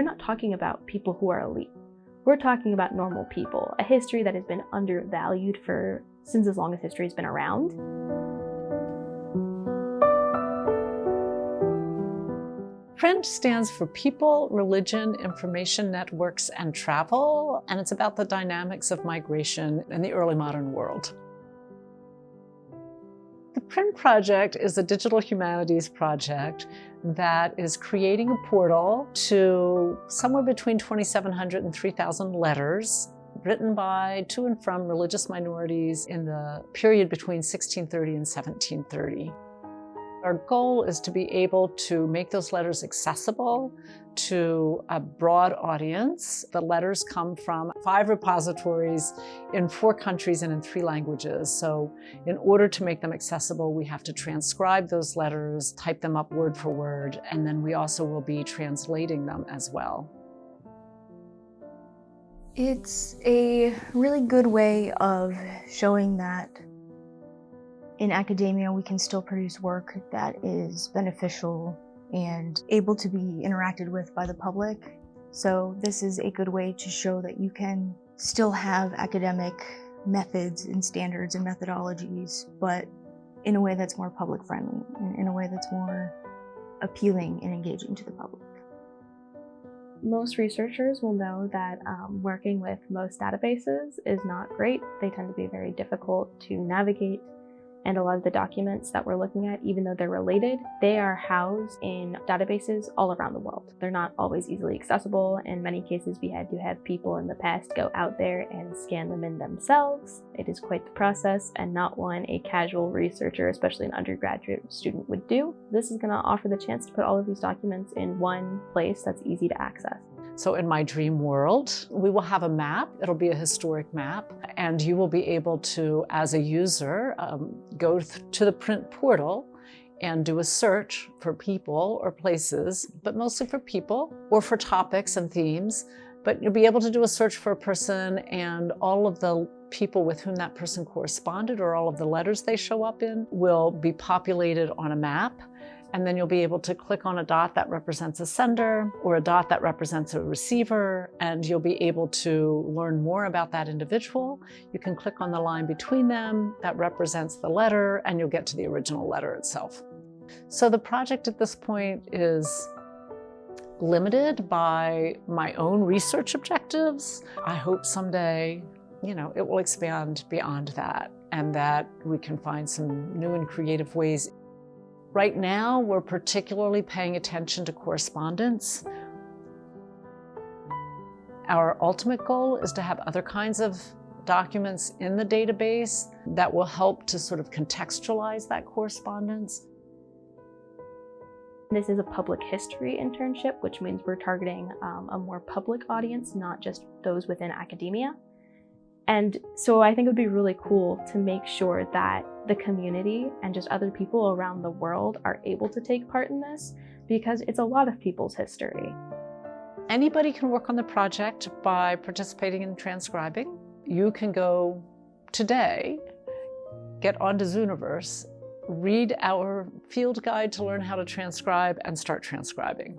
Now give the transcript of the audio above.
we're not talking about people who are elite. We're talking about normal people, a history that has been undervalued since as long as history has been around. Print stands for people, religion, information networks, and travel, and it's about the dynamics of migration in the early modern world. The Print Project is a digital humanities project that is creating a portal to somewhere between 2,700 and 3,000 letters written by to and from religious minorities in the period between 1630 and 1730. Our goal is to be able to make those letters accessible to a broad audience. The letters come from 5 repositories in 4 countries and in 3 languages. So in order to make them accessible, we have to transcribe those letters, type them up word for word, and then we also will be translating them as well. It's a really good way of showing that in academia, we can still produce work that is beneficial and able to be interacted with by the public. So this is a good way to show that you can still have academic methods and standards and methodologies, but in a way that's more public friendly, in a way that's more appealing and engaging to the public. Most researchers will know that working with most databases is not great. They tend to be very difficult to navigate. And a lot of the documents that we're looking at, even though they're related, they are housed in databases all around the world. They're not always easily accessible. In many cases, we had to have people in the past go out there and scan them in themselves. It is quite the process and not one a casual researcher, especially an undergraduate student, would do. This is going to offer the chance to put all of these documents in one place that's easy to access. So in my dream world, we will have a map. It'll be a historic map, and you will be able to, as a user, go to the print portal and do a search for people or places, but mostly for people or for topics and themes. But you'll be able to do a search for a person, and all of the people with whom that person corresponded or all of the letters they show up in will be populated on a map. And then you'll be able to click on a dot that represents a sender or a dot that represents a receiver, and you'll be able to learn more about that individual. You can click on the line between them that represents the letter, and you'll get to the original letter itself. So the project at this point is limited by my own research objectives. I hope someday, it will expand beyond that, and that we can find some new and creative ways. Right now, we're particularly paying attention to correspondence. Our ultimate goal is to have other kinds of documents in the database that will help to sort of contextualize that correspondence. This is a public history internship, which means we're targeting a more public audience, not just those within academia. And so I think it would be really cool to make sure that the community and just other people around the world are able to take part in this, because it's a lot of people's history. Anybody can work on the project by participating in transcribing. You can go today, get onto Zooniverse, read our field guide to learn how to transcribe, and start transcribing.